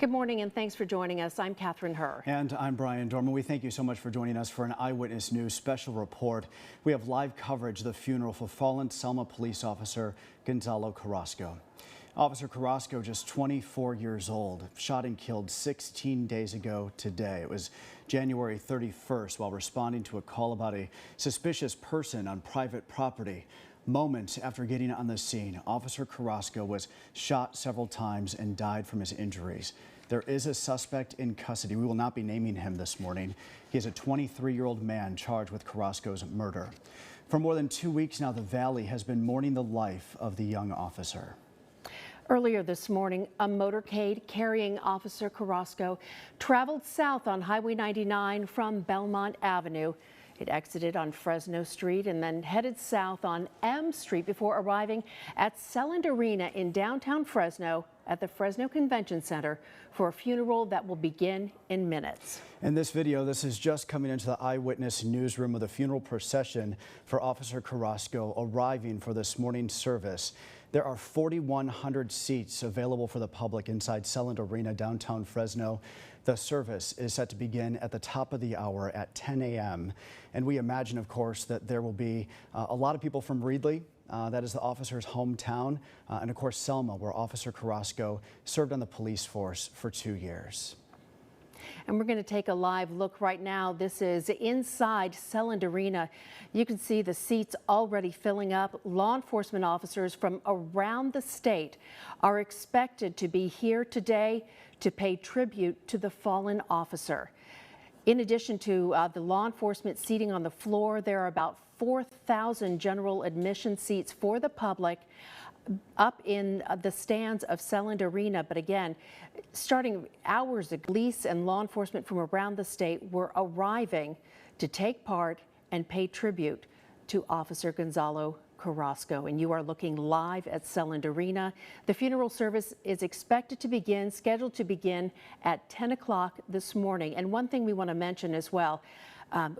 Good morning and thanks for joining us. I'm Catherine Herr. And I'm Brian Dorman. We thank you so much for joining us for an Eyewitness News special report. We have live coverage of the funeral for fallen Selma police officer Gonzalo Carrasco. Officer Carrasco, just 24 years old, shot and killed 16 days ago today. It was January 31st while responding to a call about a suspicious person on private property. Moments after getting on the scene, Officer Carrasco was shot several times and died from his injuries. There is a suspect in custody. We will not be naming him this morning. He is a 23-year-old man charged with Carrasco's murder. For more than 2 weeks now, the Valley has been mourning the life of the young officer. Earlier this morning, a motorcade carrying Officer Carrasco traveled south on Highway 99 from Belmont Avenue. It exited on Fresno Street and then headed south on M Street before arriving at Selland Arena in downtown Fresno at the Fresno Convention Center for a funeral that will begin in minutes. In this video, this is just coming into the Eyewitness newsroom of the funeral procession for Officer Carrasco arriving for this morning's service. There are 4,100 seats available for the public inside Selland Arena, downtown Fresno. The service is set to begin at the top of the hour at 10 a.m. And we imagine, of course, that there will be a lot of people from Reedley. That is the officer's hometown. And of course, Selma, where Officer Carrasco served on the police force for 2 years. And we're going to take a live look right now. This is inside Selland Arena. You can see the seats already filling up. Law enforcement officers from around the state are expected to be here today to pay tribute to the fallen officer. In addition to the law enforcement seating on the floor, there are about 4,000 general admission seats for the public up in the stands of Selland Arena. But again, starting hours ago, police and law enforcement from around the state were arriving to take part and pay tribute to Officer Gonzalo Carrasco. And you are looking live at Selland Arena. The funeral service is expected to begin, scheduled to begin at 10 o'clock this morning. And one thing we want to mention as well,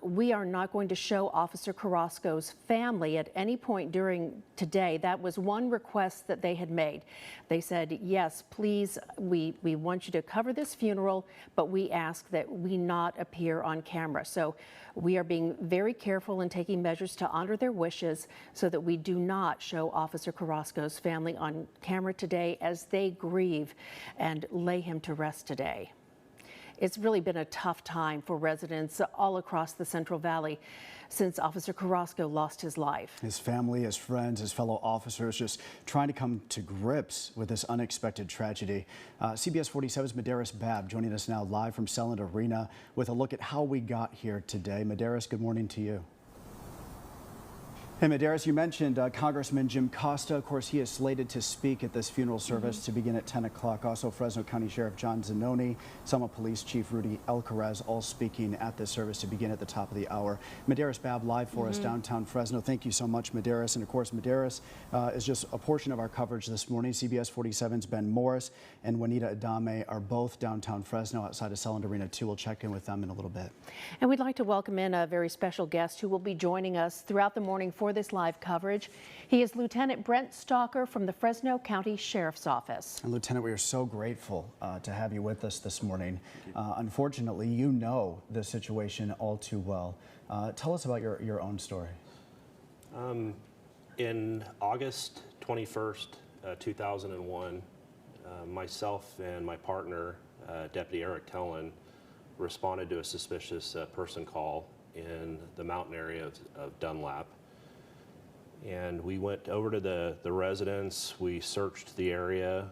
we are not going to show Officer Carrasco's family at any point during today. That was one request that they had made. They said, yes, please, we want you to cover this funeral, but we ask that we not appear on camera. So we are being very careful and taking measures to honor their wishes so that we do not show Officer Carrasco's family on camera today as they grieve and lay him to rest today. It's really been a tough time for residents all across the Central Valley since Officer Carrasco lost his life. His family, his friends, his fellow officers just trying to come to grips with this unexpected tragedy. CBS 47's Medeiros Babb joining us now live from Selland Arena with a look at how we got here today. Medeiros, good morning to you. Hey, Medeiros, you mentioned Congressman Jim Costa. Of course, he is slated to speak at this funeral service to begin at 10 o'clock. Also, Fresno County Sheriff John Zanoni, Selma Police Chief Rudy Alcaraz, all speaking at this service to begin at the top of the hour. Medeiros Babb live for us downtown Fresno. Thank you so much, Medeiros. And of course, Medeiros is just a portion of our coverage this morning. CBS 47's Ben Morris and Juanita Adame are both downtown Fresno outside of Selland Arena 2. We'll check in with them in a little bit. And we'd like to welcome in a very special guest who will be joining us throughout the morning for this live coverage. He is Lieutenant Brent Stalker from the Fresno County Sheriff's Office. And Lieutenant, we are so grateful to have you with us this morning. Unfortunately, you know the situation all too well. Tell us about your own story. In August 21st, 2001, myself and my partner, Deputy Eric Tellen, responded to a suspicious person call in the mountain area of Dunlap. And we went over to the residence, we searched the area,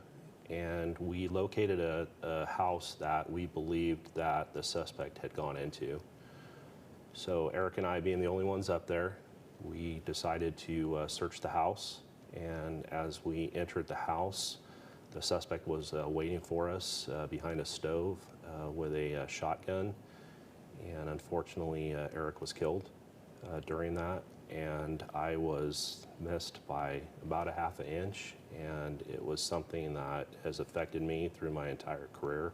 and we located a house that we believed that the suspect had gone into. So Eric and I, being the only ones up there, we decided to search the house. And as we entered the house, the suspect was waiting for us behind a stove with a shotgun. And unfortunately, Eric was killed during that. And I was missed by about a half an inch, and it was something that has affected me through my entire career.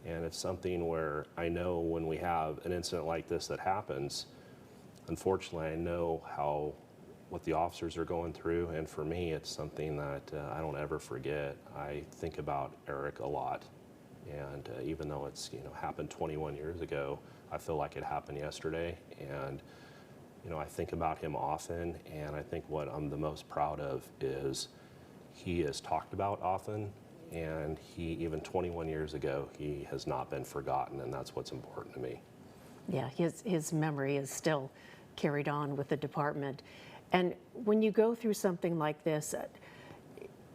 And it's something where I know when we have an incident like this that happens, unfortunately I know what the officers are going through, and for me it's something that I don't ever forget. I think about Eric a lot. And even though it's, happened 21 years ago, I feel like it happened yesterday. And, I think about him often, and I think what I'm the most proud of is he is talked about often, and he, even 21 years ago, he has not been forgotten, and that's what's important to me. Yeah, his memory is still carried on with the department. And when you go through something like this,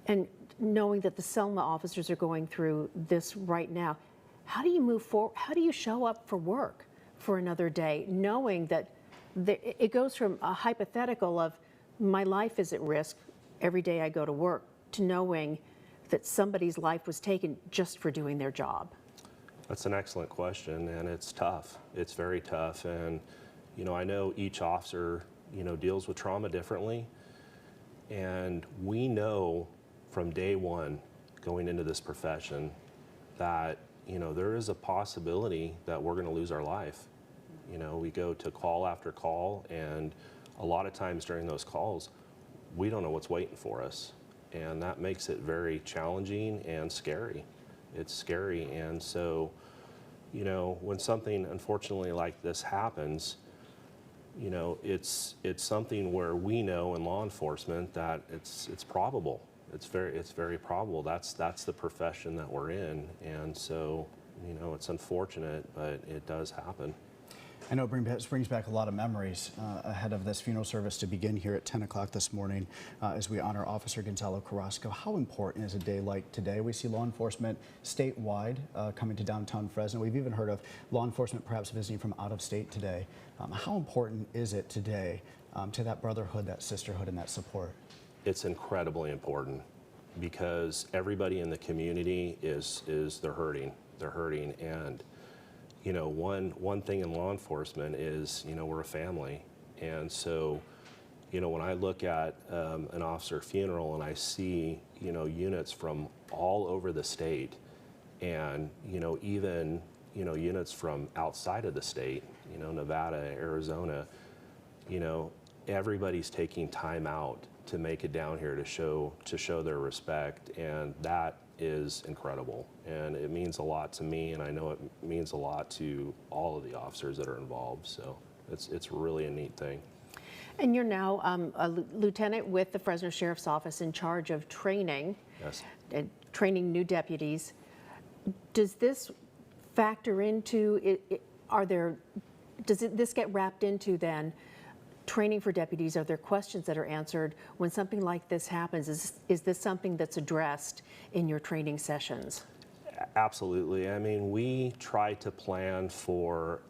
and knowing that the Selma officers are going through this right now, how do you move forward? How do you show up for work for another day, knowing that it goes from a hypothetical of my life is at risk every day I go to work to knowing that somebody's life was taken just for doing their job? That's an excellent question, and it's tough. It's very tough, and I know each officer deals with trauma differently, and we know from day one going into this profession that there is a possibility that we're going to lose our life. We go to call after call, and a lot of times during those calls we don't know what's waiting for us, and that makes it very challenging and scary. It's scary. And so when something unfortunately like this happens, it's something where we know in law enforcement that it's probable. It's very probable. That's the profession that we're in, and so it's unfortunate, but it does happen. I know it brings back a lot of memories ahead of this funeral service to begin here at 10 o'clock this morning as we honor Officer Gonzalo Carrasco. How important is a day like today? We see law enforcement statewide coming to downtown Fresno. We've even heard of law enforcement perhaps visiting from out of state today. How important is it today to that brotherhood, that sisterhood, and that support? It's incredibly important because everybody in the community they're hurting. They're hurting, and one thing in law enforcement is we're a family, and so when I look at an officer funeral and I see units from all over the state, and even units from outside of the state, Nevada, Arizona, everybody's taking time out to make it down here to show their respect, and that is incredible, and it means a lot to me, and I know it means a lot to all of the officers that are involved. So it's really a neat thing. And you're now a lieutenant with the Fresno Sheriff's Office in charge of training. Yes. Training new deputies. Does this factor into it? Does this get wrapped into then training for deputies? Are there questions that are answered when something like this happens? Is this something that's addressed in your training sessions? Absolutely. I mean, we try to plan for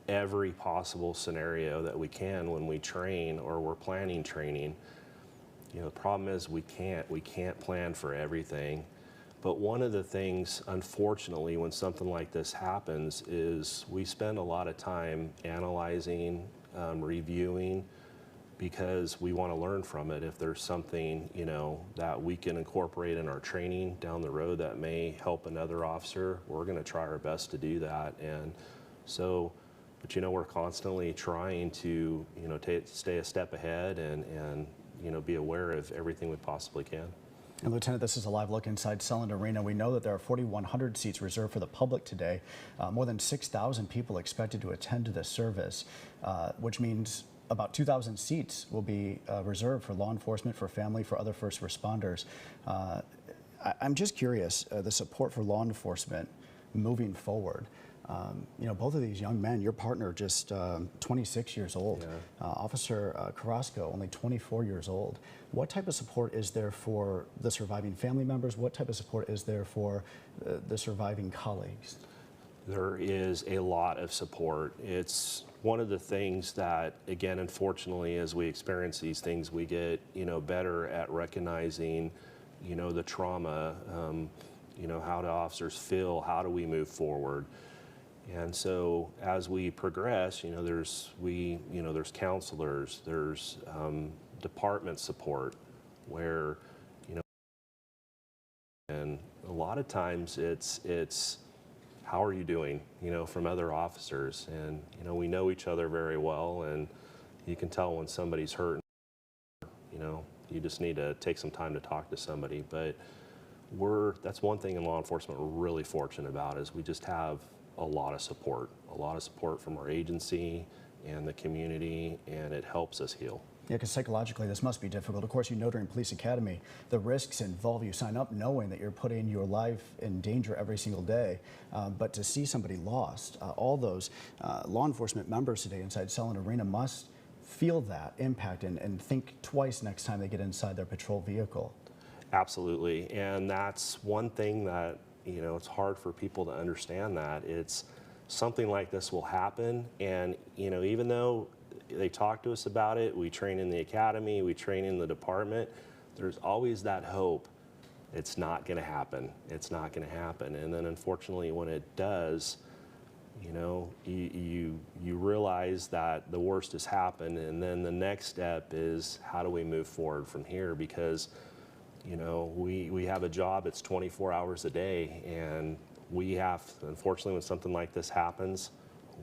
every possible scenario that we can when we train or we're planning training. The problem is we can't plan for everything. But one of the things, unfortunately, when something like this happens is we spend a lot of time analyzing, reviewing, because we want to learn from it. If there's something that we can incorporate in our training down the road that may help another officer, we're going to try our best to do that. And so, but we're constantly trying to stay a step ahead and be aware of everything we possibly can. And Lieutenant, this is a live look inside Selland Arena. We know that there are 4,100 seats reserved for the public today. More than 6,000 people expected to attend to this service, which means about 2,000 seats will be reserved for law enforcement, for family, for other first responders. I'm just curious, the support for law enforcement moving forward. Both of these young men, your partner just 26 years old, yeah. Officer Carrasco only 24 years old. What type of support is there for the surviving family members? What type of support is there for the surviving colleagues? There is a lot of support. It's one of the things that, again, unfortunately, as we experience these things, we get better at recognizing the trauma, how do officers feel, how do we move forward. And so as we progress, there's counselors, there's department support where, and a lot of times it's how are you doing, from other officers. And, we know each other very well, and you can tell when somebody's hurt, you just need to take some time to talk to somebody. But that's one thing in law enforcement we're really fortunate about is we just have a lot of support from our agency and the community, and it helps us heal. Yeah, because psychologically this must be difficult. Of course, you know during police academy, the risks involved. You sign up knowing that you're putting your life in danger every single day. But to see somebody lost, all those law enforcement members today inside Selland Arena must feel that impact and think twice next time they get inside their patrol vehicle. Absolutely, and that's one thing that, you know, it's hard for people to understand that. It's something like this will happen, and, you know, even though they talk to us about it, we train in the academy, we train in the department, there's always that hope it's not going to happen. It's not going to happen. And then unfortunately when it does, you know, you realize that the worst has happened, and then the next step is how do we move forward from here, because, you know, we have a job, it's 24 hours a day, and we have, unfortunately when something like this happens,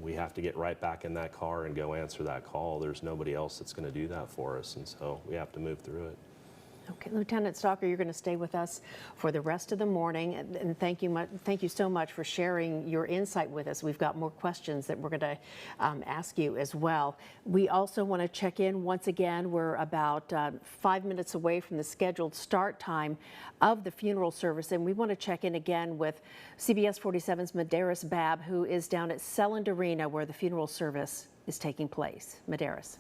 we have to get right back in that car and go answer that call. There's nobody else that's going to do that for us, and so we have to move through it. Okay, Lieutenant Stalker, you're going to stay with us for the rest of the morning, and thank you so much for sharing your insight with us. We've got more questions that we're going to ask you as well. We also want to check in once again. We're about 5 minutes away from the scheduled start time of the funeral service, and we want to check in again with CBS 47's Medeiros Babb, who is down at Selland Arena where the funeral service is taking place. Medeiros.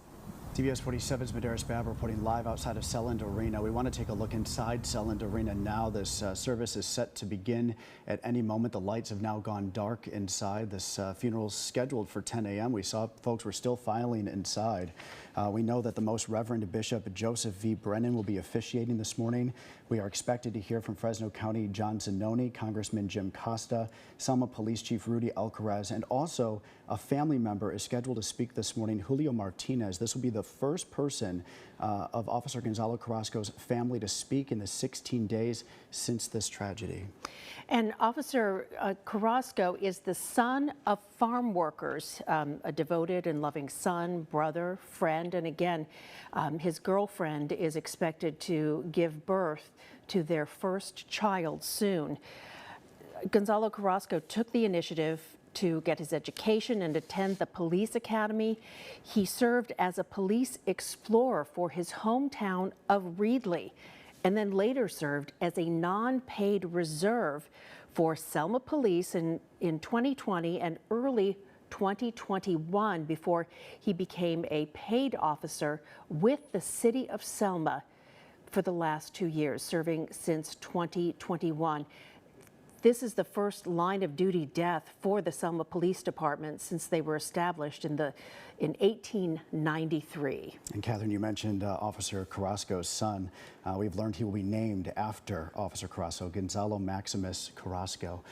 CBS 47's Medeiros Babb reporting live outside of Selland Arena. We want to take a look inside Selland Arena now. This service is set to begin at any moment. The lights have now gone dark inside. This funeral is scheduled for 10 a.m. We saw folks were still filing inside. We know that the Most Reverend Bishop Joseph V. Brennan will be officiating this morning. We are expected to hear from Fresno County John Zanoni, Congressman Jim Costa, Selma Police Chief Rudy Alcaraz, and also a family member is scheduled to speak this morning, Julio Martinez. This will be the first person of Officer Gonzalo Carrasco's family to speak in the 16 days since this tragedy. And Officer Carrasco is the son of farm workers, a devoted and loving son, brother, friend, and again, his girlfriend is expected to give birth to their first child soon. Gonzalo Carrasco took the initiative to get his education and attend the police academy. He served as a police explorer for his hometown of Reedley, and then later served as a non-paid reserve for Selma Police in 2020 and early 2021 before he became a paid officer with the city of Selma for the last 2 years, serving since 2021. This is the first line of duty death for the Selma Police Department since they were established in 1893. And Catherine, you mentioned Officer Carrasco's son. We've learned he will be named after Officer Carrasco, Gonzalo Maximus Carrasco.